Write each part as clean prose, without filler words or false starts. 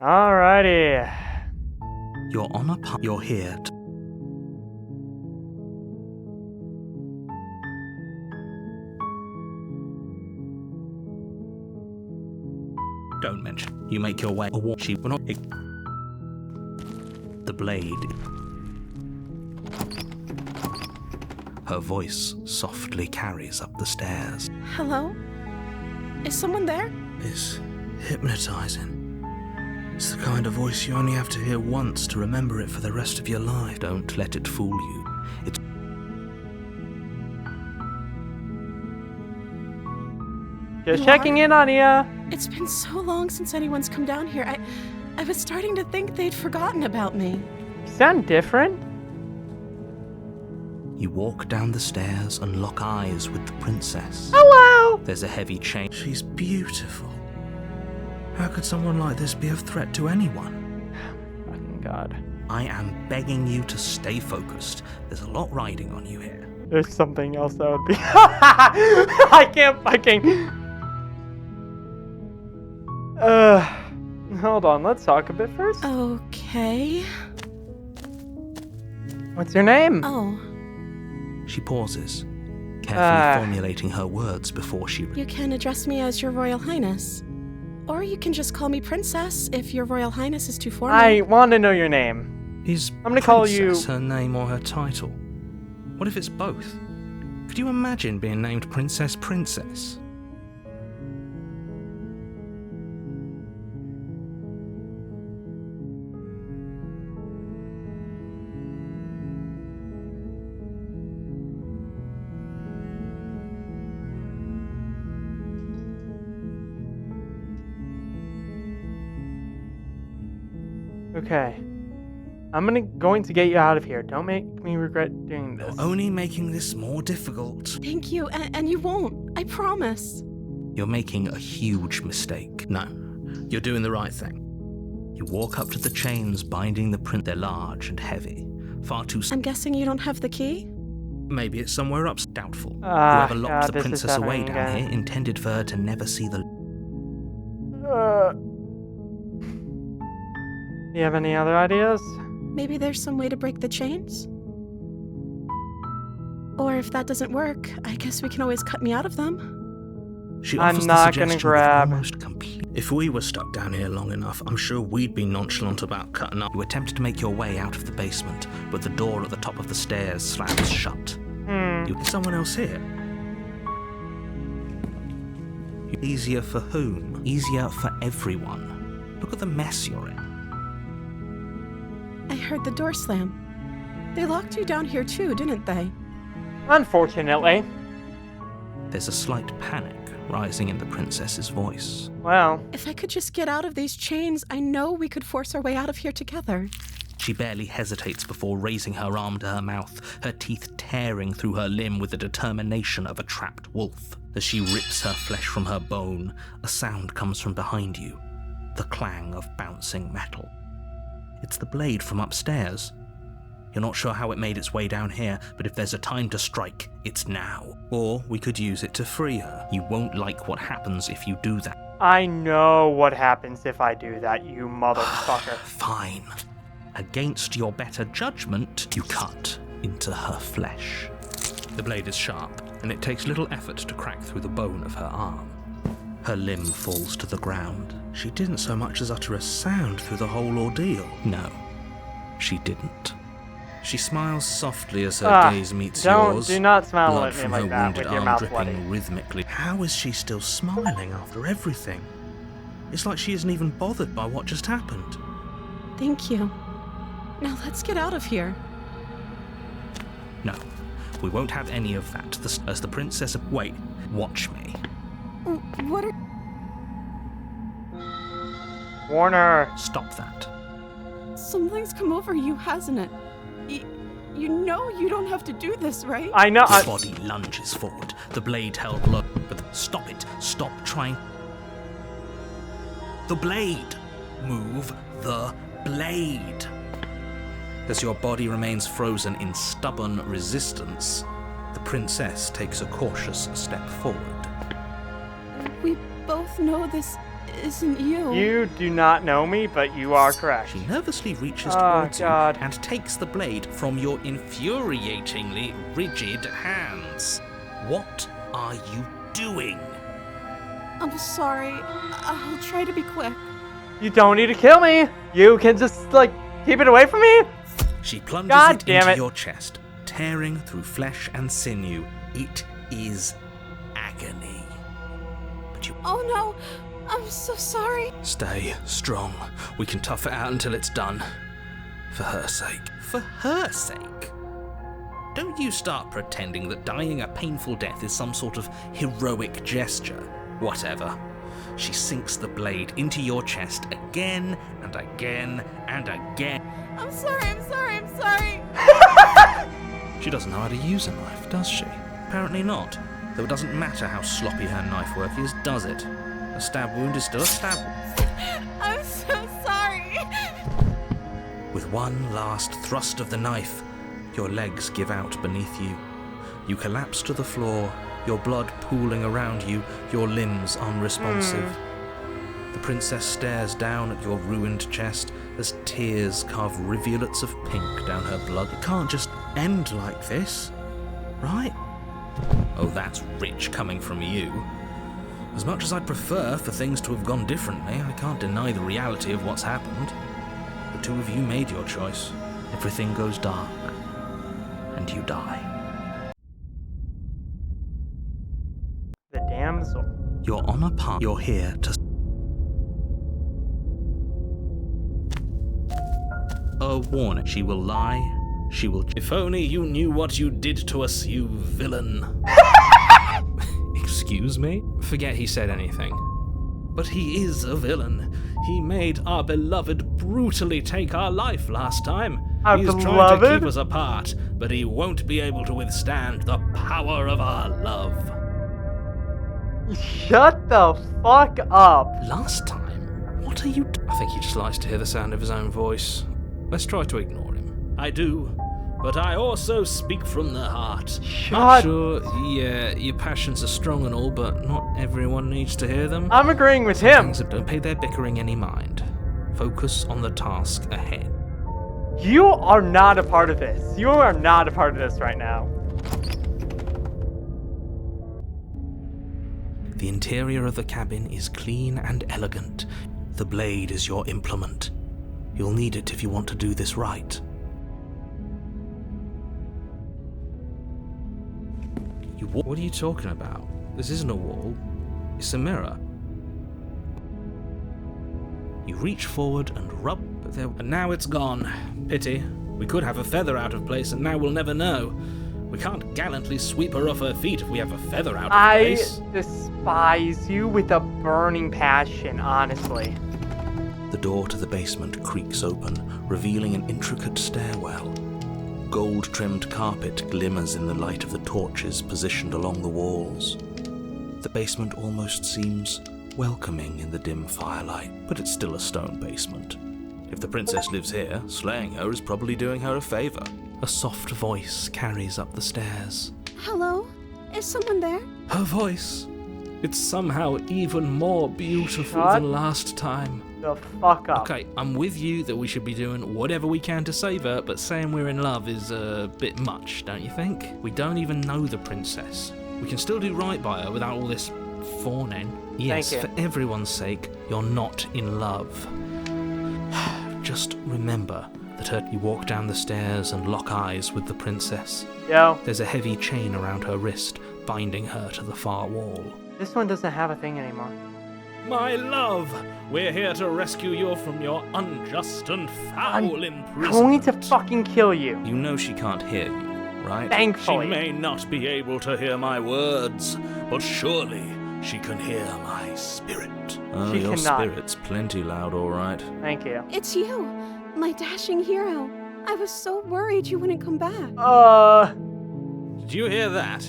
Alrighty. You're on a path. You're here. Don't mention. You make your way. She will not. The blade. Her voice softly carries up the stairs. Hello? Is someone there? It's hypnotizing. It's the kind of voice you only have to hear once to remember it for the rest of your life. Don't let it fool you. It's Just checking in on ya. It's been so long since anyone's come down here. I was starting to think they'd forgotten about me. You sound different. You walk down the stairs and lock eyes with the princess. Hello. There's a heavy chain. She's beautiful. How could someone like this be of threat to anyone? Fucking God. I am begging you to stay focused. There's a lot riding on you here. There's something else that would be. I can't fucking. Hold on. Let's talk a bit first. Okay. What's your name? Oh, She pauses, carefully formulating her words before she... you can address me as Your Royal Highness. Or you can just call me Princess if Your Royal Highness is too formal. I want to know your name. Is I'm gonna call you- Princess her name or her title? What if it's both? Could you imagine being named Princess? Okay. I'm going to get you out of here. Don't make me regret doing this. You're only making this more difficult. Thank you, and you won't. I promise. You're making a huge mistake. No, you're doing the right thing. You walk up to the chains binding the print. They're large and heavy. Far too... I'm guessing you don't have the key? Maybe it's somewhere up. Doubtful. Ah, Whoever locked God, the this is princess away happening down again. here intended for her to never see the... Do you have any other ideas? Maybe there's some way to break the chains? Or if that doesn't work, I guess we can always cut me out of them. She I'm offers not the gonna suggestion with grab- almost complete. If we were stuck down here long enough, I'm sure we'd be nonchalant about cutting up. You attempt to make your way out of the basement, but the door at the top of the stairs slams shut. Is someone else here? Easier for whom? Easier for everyone. Look at the mess you're in. I heard the door slam. They locked you down here too, didn't they? Unfortunately. There's a slight panic rising in the princess's voice. Well, If I could just get out of these chains, I know we could force our way out of here together. She barely hesitates before raising her arm to her mouth, her teeth tearing through her limb with the determination of a trapped wolf. As she rips her flesh from her bone, a sound comes from behind you, the clang of bouncing metal. It's the blade from upstairs. You're not sure how it made its way down here, but if there's a time to strike, it's now. Or we could use it to free her. You won't like what happens if you do that. I know what happens if I do that, you motherfucker. Fine. Against your better judgment, you cut into her flesh. The blade is sharp, and it takes little effort to crack through the bone of her arm. Her limb falls to the ground. She didn't so much as utter a sound through the whole ordeal. No, she didn't. She smiles softly as her gaze meets yours. Do not smile Blood at me from like her that wounded with your arm mouth dripping bloody. rhythmically. How is she still smiling after everything? It's like she isn't even bothered by what just happened. Thank you. Now let's get out of here. No, we won't have any of that. As the princess... Wait, watch me. What are... Warner. Stop that. Something's come over you, hasn't it? You know you don't have to do this, right? I know. Your body lunges forward, the blade held low. But stop it. Stop trying. The blade. Move the blade. As your body remains frozen in stubborn resistance, the princess takes a cautious step forward. We both know this isn't you. You do not know me, but you are correct. She nervously reaches Oh, towards God. you and takes the blade from your infuriatingly rigid hands. What are you doing? I'm sorry. I'll try to be quick. You don't need to kill me. You can just, keep it away from me. She plunges God it damn into it. your chest, tearing through flesh and sinew. It is agony. But you Oh no, I'm so sorry. stay strong. We can tough it out until it's done. For her sake. For her sake? Don't you start pretending that dying a painful death is some sort of heroic gesture. Whatever. She sinks the blade into your chest again and again and again. I'm sorry. She doesn't know how to use a knife, does she? Apparently not. Though it doesn't matter how sloppy her knife work is, does it? A stab wound is still a stab wound. I'm so sorry. With one last thrust of the knife, your legs give out beneath you. You collapse to the floor, your blood pooling around you, your limbs unresponsive. The princess stares down at your ruined chest as tears carve rivulets of pink down her blood. It can't just end like this, right? Oh, that's rich coming from you. As much as I'd prefer for things to have gone differently, I can't deny the reality of what's happened. The two of you made your choice. Everything goes dark, and you die. The damsel. You're on a path. You're here to... A warning. She will lie. She will... If only you knew what you did to us, you villain. Excuse me? Forget he said anything. But he is a villain. He made our beloved brutally take our life last time. Our He's trying to beloved? keep us apart, but he won't be able to withstand the power of our love. Shut the fuck up. Last time? What are you I think he just likes to hear the sound of his own voice. Let's try to ignore him. I do, but I also speak from the heart. Shut. Sure, yeah, your passions are strong and all, but not everyone needs to hear them. I'm agreeing with him. Things that don't pay their bickering any mind. Focus on the task ahead. You are not a part of this. You are not a part of this right now. The interior of the cabin is clean and elegant. The blade is your implement. You'll need it if you want to do this right. What are you talking about? This isn't a wall. It's a mirror. You reach forward and rub, and now it's gone. Pity. We could have a feather out of place, and now we'll never know. We can't gallantly sweep her off her feet if we have a feather out of place. I despise you with a burning passion, honestly. The door to the basement creaks open, revealing an intricate stairwell. Gold-trimmed carpet glimmers in the light of the torches positioned along the walls. The basement almost seems welcoming in the dim firelight, but it's still a stone basement. If the princess lives here, slaying her is probably doing her a favor. A soft voice carries up the stairs. Hello? Is someone there? Her voice. It's somehow even more beautiful Shut than last time. The fuck up. Okay, I'm with you that we should be doing whatever we can to save her, but saying we're in love is a bit much, don't you think? We don't even know the princess. We can still do right by her without all this fawning. Yes, Thank you. for everyone's sake, you're not in love. Just remember that you walk down the stairs and lock eyes with the princess. Yo, There's a heavy chain around her wrist, binding her to the far wall. this one doesn't have a thing anymore. My love, we're here to rescue you from your unjust and foul I'm imprisonment. going to fucking kill you. You know she can't hear you, right? Thankfully. She may not be able to hear my words, but surely she can hear my spirit. Oh, She your cannot. spirit's plenty loud, all right. Thank you. It's you, my dashing hero. I was so worried you wouldn't come back. Did you hear that?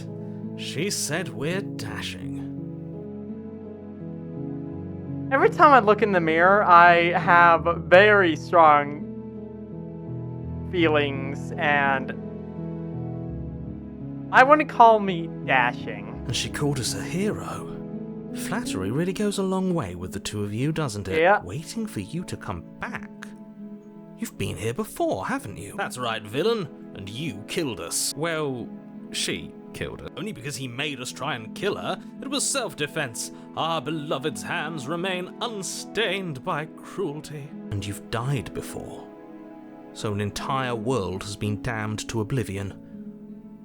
She said we're dashing. Every time I look in the mirror, I have very strong feelings, and I wouldn't call me dashing. And she called us a hero. Flattery really goes a long way with the two of you, doesn't it? Yeah. Waiting for you to come back. You've been here before, haven't you? That's right, villain. And you killed us. Well, she killed us. Only because he made us try and kill her. It was self-defense. Our beloved's hands remain unstained by cruelty. And you've died before. So an entire world has been damned to oblivion.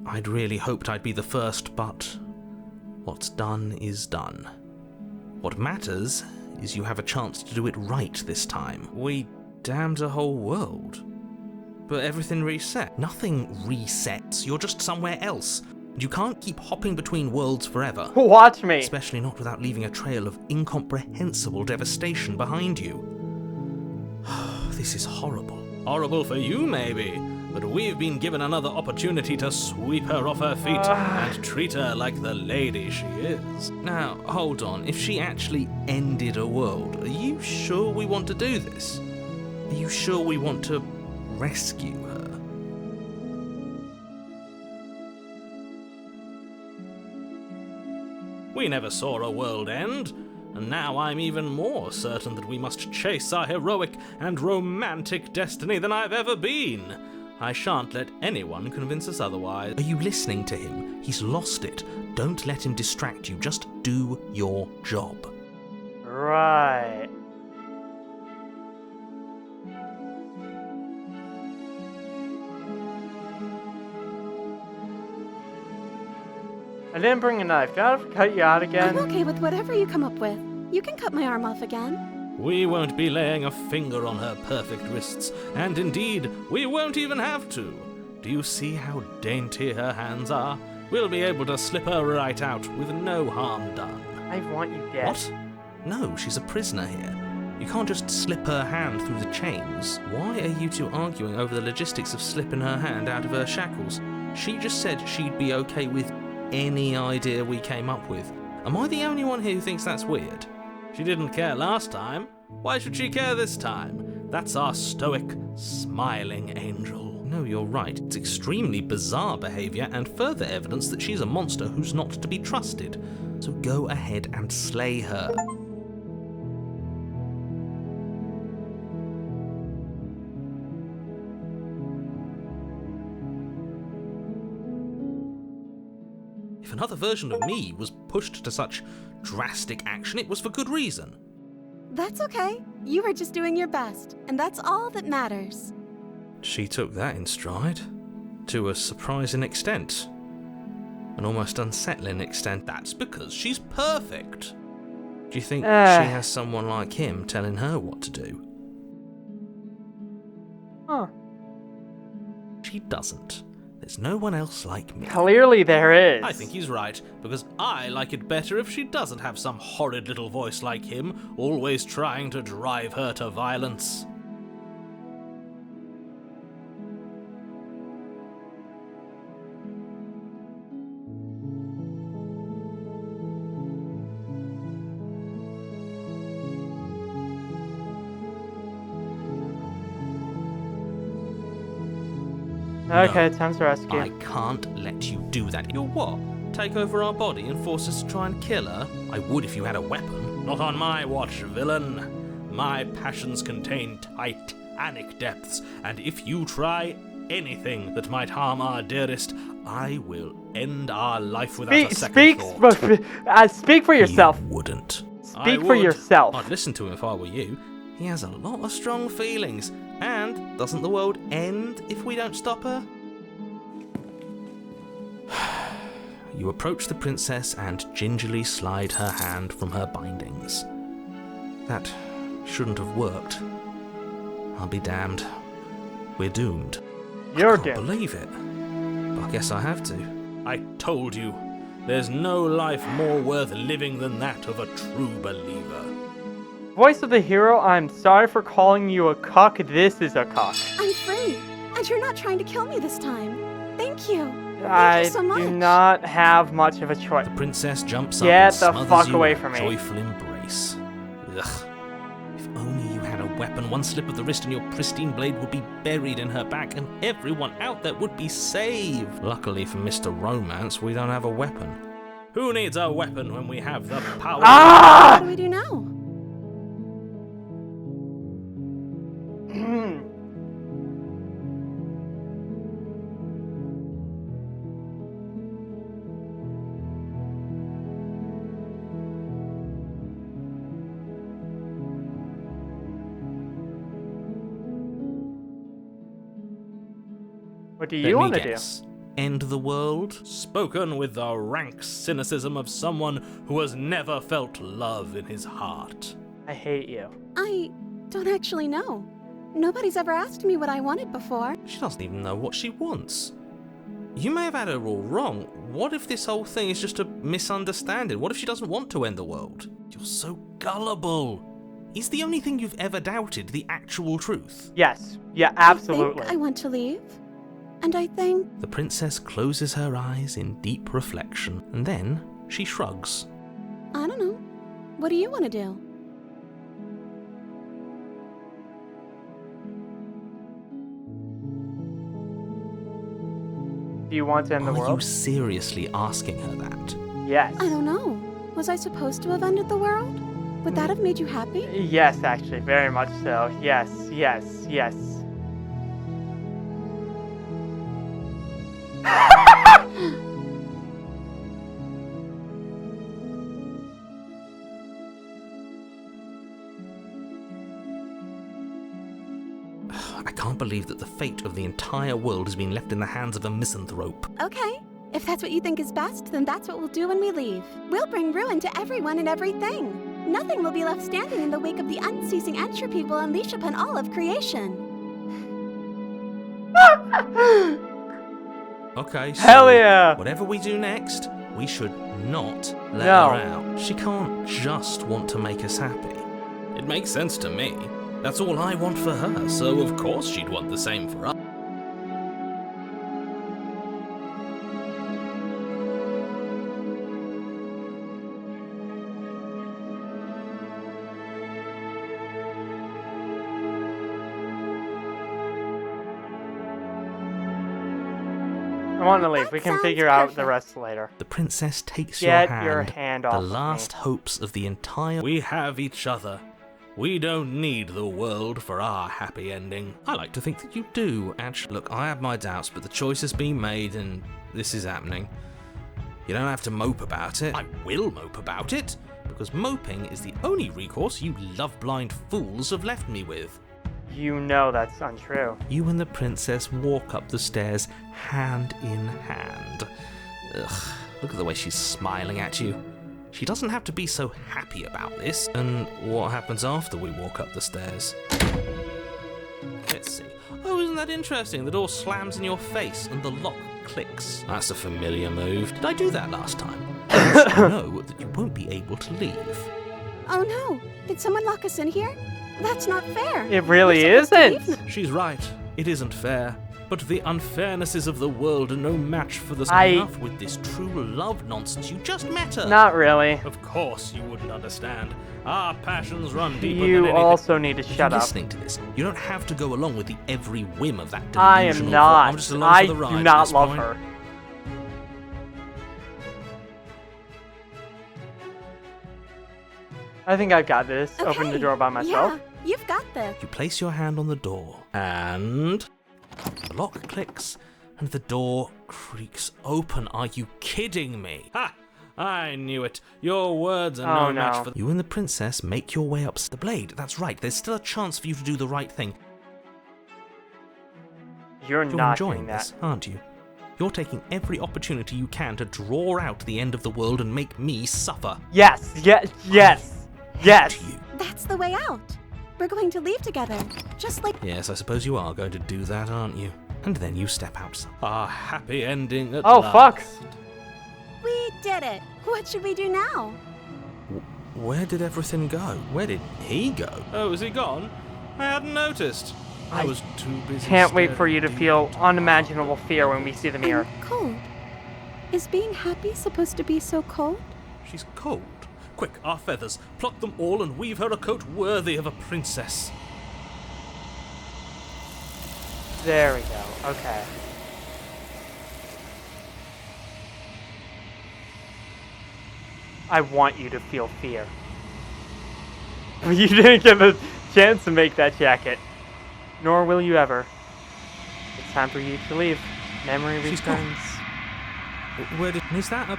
I'd really hoped I'd be the first, but what's done is done. What matters is you have a chance to do it right this time. We damned a whole world. But everything reset. Nothing resets. You're just somewhere else. And you can't keep hopping between worlds forever. Watch me. Especially not without leaving a trail of incomprehensible devastation behind you. This is horrible. Horrible for you, maybe. But we've been given another opportunity to sweep her off her feet and treat her like the lady she is. Now, hold on. If she actually ended a world, are you sure we want to do this? Are you sure we want to rescue her? We never saw a world end, and now I'm even more certain that we must chase our heroic and romantic destiny than I've ever been. I shan't let anyone convince us otherwise. Are you listening to him? He's lost it. Don't let him distract you. Just do your job. Right. I didn't bring a knife. Do I have to cut you out again? I'm okay with whatever you come up with. You can cut my arm off again. We won't be laying a finger on her perfect wrists, and indeed, we won't even have to. Do you see how dainty her hands are? We'll be able to slip her right out with no harm done. I want you dead. What? No, she's a prisoner here. You can't just slip her hand through the chains. Why are you two arguing over the logistics of slipping her hand out of her shackles? She just said she'd be okay with any idea we came up with. Am I the only one here who thinks that's weird? She didn't care last time. Why should she care this time? That's our stoic, smiling angel. No, you're right. It's extremely bizarre behavior and further evidence that she's a monster who's not to be trusted. So go ahead and slay her. If another version of me was pushed to such drastic action, it was for good reason. That's okay. You were just doing your best, and that's all that matters. She took that in stride. To a surprising extent. An almost unsettling extent. That's because she's perfect. Do you think she has someone like him telling her what to do? Huh. She doesn't. There's no one else like me. Clearly there is. I think he's right, because I like it better if she doesn't have some horrid little voice like him, always trying to drive her to violence. Okay, No, time to rescue. I can't let you do that. You'll what? Take over our body and force us to try and kill her? I would if you had a weapon. Not on my watch, villain. My passions contain titanic depths, and if you try anything that might harm our dearest, I will end our life without a second thought. Speak for yourself. You wouldn't. Speak for yourself. I'd listen to him if I were you. He has a lot of strong feelings. And doesn't the world end if we don't stop her? You approach the princess and gingerly slide her hand from her bindings. That shouldn't have worked. I'll be damned. We're doomed. You're I can't doomed. believe it. But I guess I have to. I told you. There's no life more worth living than that of a true believer. Voice of the hero, I'm sorry for calling you a cock. This is a cock. I'm free, and you're not trying to kill me this time. Thank you. I Thank you so much. do not have much of a choice. The princess jumps up Get and the smothers fuck you away in a from me. joyful embrace. Ugh. If only you had a weapon, one slip of the wrist and your pristine blade would be buried in her back and everyone out there would be saved. Luckily for Mr. Romance, we don't have a weapon. Who needs a weapon when we have the power? What Ah! do we do now? What do Let you me want to do? guess. End the world? Spoken with the rank cynicism of someone who has never felt love in his heart. I hate you. I don't actually know. Nobody's ever asked me what I wanted before. She doesn't even know what she wants. You may have had her all wrong. What if this whole thing is just a misunderstanding? What if she doesn't want to end the world? You're so gullible. Is the only thing you've ever doubted the actual truth? Yes. Yeah, absolutely. I think I want to leave. And I think... The princess closes her eyes in deep reflection, and then she shrugs. I don't know. What do you want to do? Do you want to end the Are you world? seriously asking her that? Yes. I don't know. Was I supposed to have ended the world? Would that have made you happy? Yes, actually, very much so. Yes, yes, yes. I can't believe that the fate of the entire world has been left in the hands of a misanthrope. Okay. If that's what you think is best, then that's what we'll do when we leave. We'll bring ruin to everyone and everything. Nothing will be left standing in the wake of the unceasing entropy will unleash upon all of creation. Okay, so Hell yeah! whatever we do next, we should not let No. her out. She can't just want to make us happy. It makes sense to me. That's all I want for her, so of course she'd want the same for us. I want to leave. We That can sounds figure out the perfect. rest later. The princess takes Get your hand, your hand off the of me. last hopes of the entire... We have each other. We don't need the world for our happy ending. I like to think that you do, actually. Look, I have my doubts, but the choice has been made and this is happening. You don't have to mope about it. I will mope about it, because moping is the only recourse you love-blind fools have left me with. You know that's untrue. You and the princess walk up the stairs hand in hand. Ugh, look at the way she's smiling at you. She doesn't have to be so happy about this. And what happens after we walk up the stairs? Let's see. Oh, isn't that interesting? The door slams in your face and the lock clicks. That's a familiar move. Did I do that last time? You know that you won't be able to leave. Oh no! Did someone lock us in here? That's not fair. It really We're supposed to isn't. leave now. She's right. It isn't fair. But the unfairnesses of the world are no match for the enough with this true love nonsense. You just met her. Not really. Of course you wouldn't understand. Our passions run deeper than You anything. also need to If shut you're up. listening to this, you don't have to go along with the every whim of that I delusional am thought. not. I'm just along I for the ride do at not this love point. her. I think I've got this. Open the Okay, door by myself. Yeah, you've got this. You place your hand on the door, and the lock clicks, and the door creaks open. Are you kidding me? Ha! I knew it. Your words are Oh, no match no. for... You and the princess make your way up the blade. That's right. There's still a chance for you to do the right thing. You're You're not enjoying doing that. this, aren't you? You're taking every opportunity you can to draw out the end of the world and make me suffer. Yes, yes, yes, yes. To you. That's the way out. We're going to leave together. Just like... Yes, I suppose you are going to do that, aren't you? And then you step outside. Our happy ending at Oh, last. fuck. We did it. What should we do now? Where did everything go? Where did he go? Oh, is he gone? I hadn't noticed. I was too busy. Can't wait for staring you to deep feel into unimaginable fear when we see the mirror. I'm cold. Is being happy supposed to be so cold? She's cold. Quick, our feathers. Pluck them all and weave her a coat worthy of a princess. There we go. Okay. I want you to feel fear. You didn't get the chance to make that jacket. Nor will you ever. It's time for you to leave. Memory She's gone. returns. Where did... Is that a...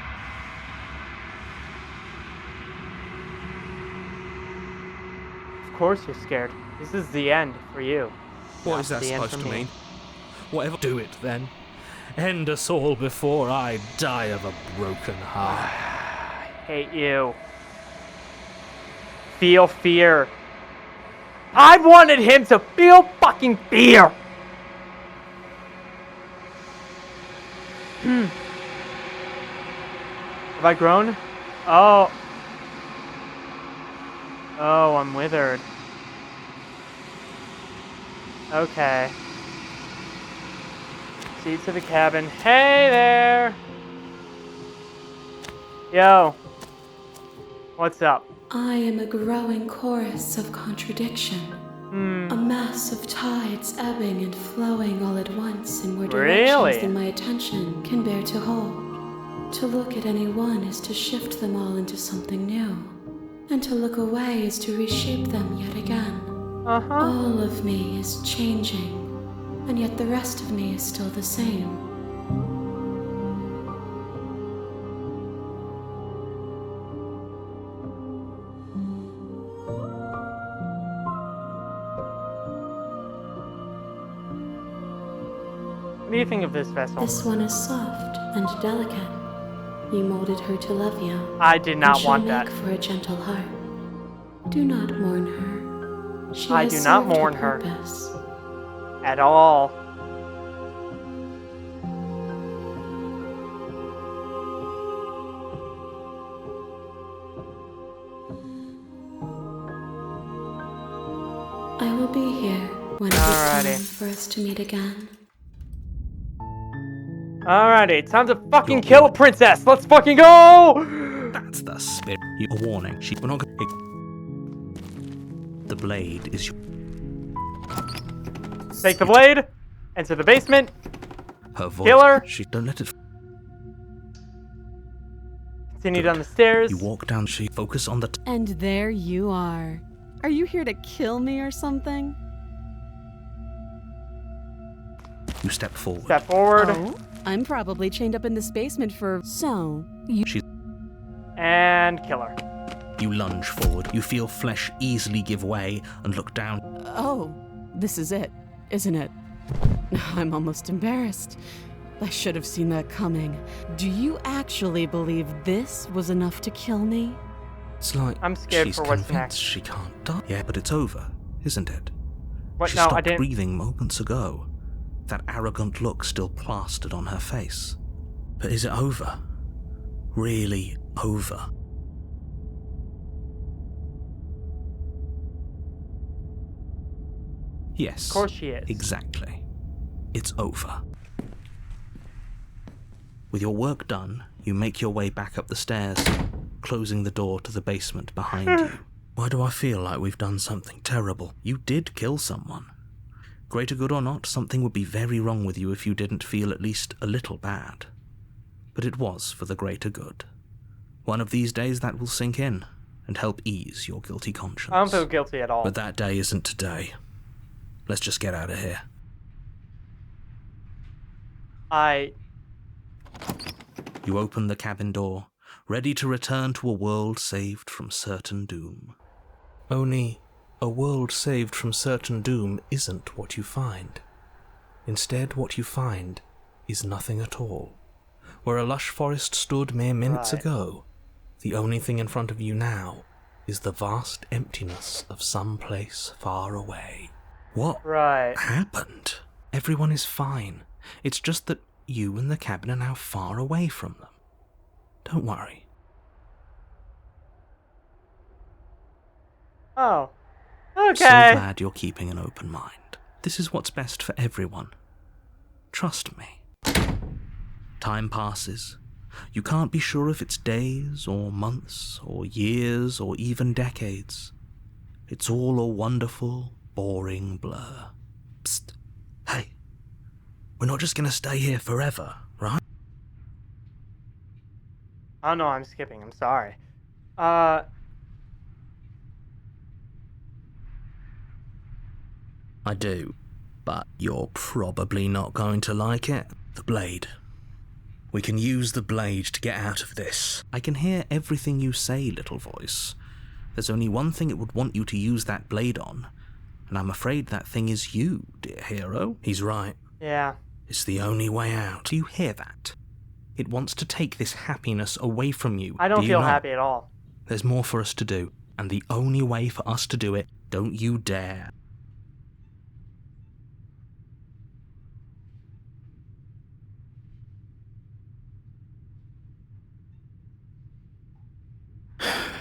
Of course you're scared. This is the end for you. What Not is that the end supposed for to me. mean? Whatever... Do it, then. End us all before I die of a broken heart. I hate you. Feel fear. I wanted him to feel fucking fear! Have I grown? Oh. Oh, I'm withered. Okay. See to the cabin. Hey there! Yo. What's up? I am a growing chorus of contradiction. A mass of tides ebbing and flowing all at once in more directions Really? than my attention can bear to hold. To look at any one is to shift them all into something new. And to look away is to reshape them yet again. Uh-huh. All of me is changing, and yet the rest of me is still the same. What do you think of this vessel? This one is soft and delicate. You molded her to love you. I did and not she'll want make that. for a gentle heart. Do not mourn her. She I has do not served mourn her. purpose. At all. I will be here when it is Alrighty. time for us to meet again. Alrighty, time to fucking kill a princess! Let's fucking go! That's the spirit. A warning. We're not going to... The blade is... Take the blade, enter the basement, Her voice. Kill her. Don't let it... continue down the stairs. You walk down, focus on the... And there you are. Are you here to kill me or something? You step forward. Step forward, Oh, I'm probably chained up in this basement for... So, you... and kill her. You lunge forward. You feel flesh easily give way and look down. Oh, this is it, isn't it? I'm almost embarrassed. I should have seen that coming. Do you actually believe this was enough to kill me? It's like I'm scared she's for what's convinced next. she can't die. Yeah, but it's over, isn't it? What? She No, I stopped didn't. breathing moments ago. That arrogant look still plastered on her face. But is it over? Really over? Yes. Of course she is. Exactly. It's over. With your work done, you make your way back up the stairs, closing the door to the basement behind you. Why do I feel like we've done something terrible? You did kill someone. Greater good or not, something would be very wrong with you if you didn't feel at least a little bad. But it was for the greater good. One of these days that will sink in and help ease your guilty conscience. I don't feel guilty at all. But that day isn't today. Let's just get out of here. You open the cabin door, ready to return to a world saved from certain doom. Only, a world saved from certain doom isn't what you find. Instead, what you find is nothing at all. Where a lush forest stood mere minutes Right. ago, the only thing in front of you now is the vast emptiness of some place far away. What Right. happened? Everyone is fine. It's just that you and the cabin are now far away from them. Don't worry. Oh. So Okay. glad you're keeping an open mind. This is what's best for everyone. Trust me. Time passes. You can't be sure if it's days or months or years or even decades. It's all a wonderful, boring blur. Psst. Hey. We're not just gonna stay here forever, right? Oh no, I'm skipping. I'm sorry. I do, but you're probably not going to like it. The blade. We can use the blade to get out of this. I can hear everything you say, little voice. There's only one thing it would want you to use that blade on, and I'm afraid that thing is you, dear hero. He's right. Yeah. It's the only way out. Do you hear that? It wants to take this happiness away from you. I don't Do you feel not? happy at all. There's more for us to do, and the only way for us to do it, don't you dare.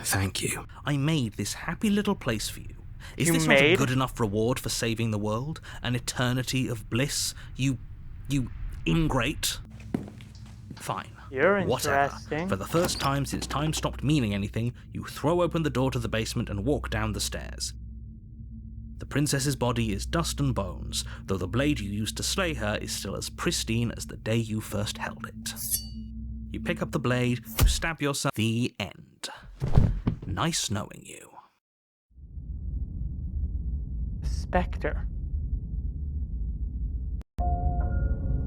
Thank you. I made this happy little place for you. Is You this not a made? good enough reward for saving the world? An eternity of bliss? You ingrate? Fine. You're Whatever. interesting. For the first time since time stopped meaning anything, you throw open the door to the basement and walk down the stairs. The princess's body is dust and bones, though the blade you used to slay her is still as pristine as the day you first held it. You pick up the blade, you stab yourself. The end. Nice knowing you. Spectre.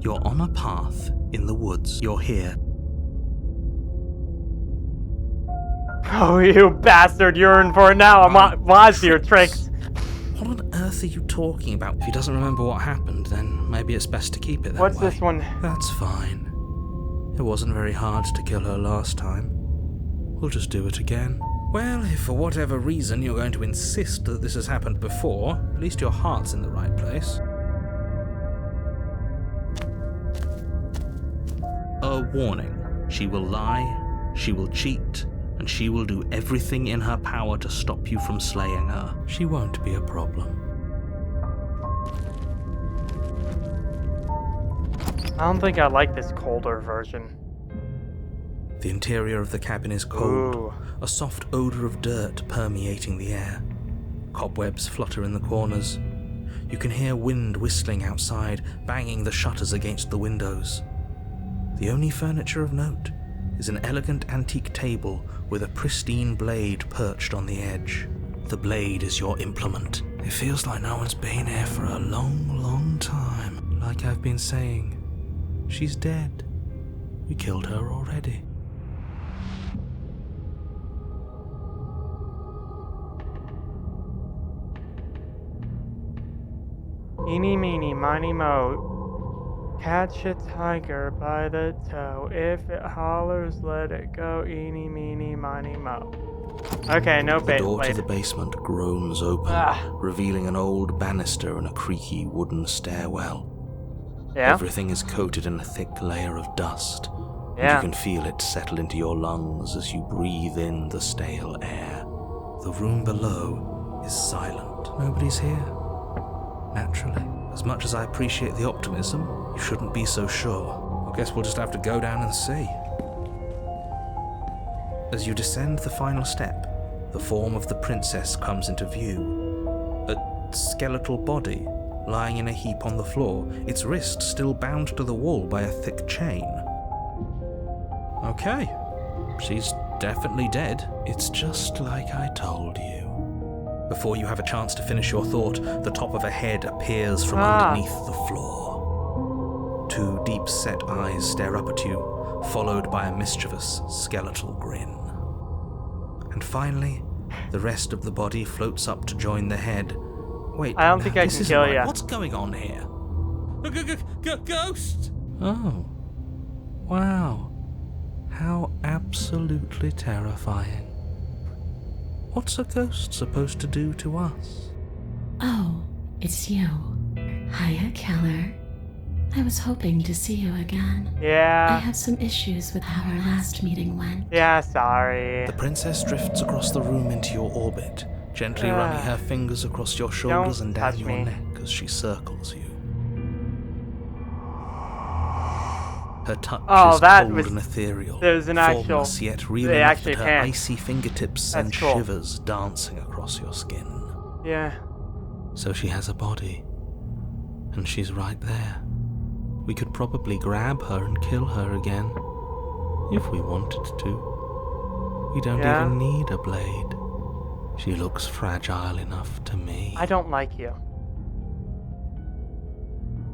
You're on a path in the woods. You're here. Oh, you bastard, you're in for it now. Watch your tricks. What on earth are you talking about? If he doesn't remember what happened, then maybe it's best to keep it that What's way. this one? That's fine. It wasn't very hard to kill her last time. We'll just do it again. Well, if for whatever reason you're going to insist that this has happened before, at least your heart's in the right place. A warning. She will lie, she will cheat, and she will do everything in her power to stop you from slaying her. She won't be a problem. I don't think I like this colder version. The interior of the cabin is cold, Ooh. a soft odor of dirt permeating the air. Cobwebs flutter in the corners. You can hear wind whistling outside, banging the shutters against the windows. The only furniture of note is an elegant antique table with a pristine blade perched on the edge. The blade is your implement. It feels like no one's been here for a long, long time. Like I've been saying, she's dead. We killed her already. Eeny, meeny, miny, moe. Catch a tiger by the toe. If it hollers, let it go. Eeny, meeny, miny, moe. Okay, no The bait. door to the basement groans open, revealing an old banister and a creaky wooden stairwell. Yeah? Everything is coated in a thick layer of dust. And Yeah. you can feel it settle into your lungs as you breathe in the stale air. The room below is silent. Nobody's here. Naturally. As much as I appreciate the optimism, you shouldn't be so sure. I guess we'll just have to go down and see. As you descend the final step, the form of the princess comes into view. A skeletal body, lying in a heap on the floor, its wrist still bound to the wall by a thick chain. Okay, she's definitely dead. It's just like I told you. Before you have a chance to finish your thought, the top of a head appears from underneath the floor. Two deep-set eyes stare up at you, followed by a mischievous, skeletal grin. And finally, the rest of the body floats up to join the head. Wait, I don't think I this can isn't kill right. ya. What's going on here? Ghost! Oh. Wow. How absolutely terrifying. What's a ghost supposed to do to us? Oh, it's you. Hiya, Keller. I was hoping to see you again. I Yeah. have some issues with how our last meeting went. Yeah, sorry. The princess drifts across the room into your orbit, gently running her fingers across your shoulders Don't and down touch your me. neck as she circles you. Her touch Oh, is that cold was- and ethereal, there's an actual- formless yet real they enough actually that her can. icy fingertips send That's cool. shivers dancing across your skin. Yeah. So she has a body, and she's right there. We could probably grab her and kill her again, if we wanted to. You don't Yeah? even need a blade. She looks fragile enough to me. I don't like you.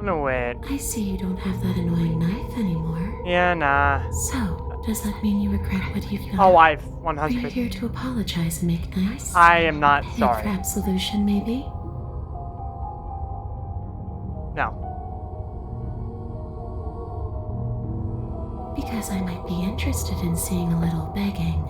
No, wait. I see you don't have that annoying knife anymore. Yeah, nah. So, does that mean you regret what you've done? Oh, I've Are you 100%. here to apologize and make nice? I am not Pay for sorry. absolution, maybe? No. Because I might be interested in seeing a little begging.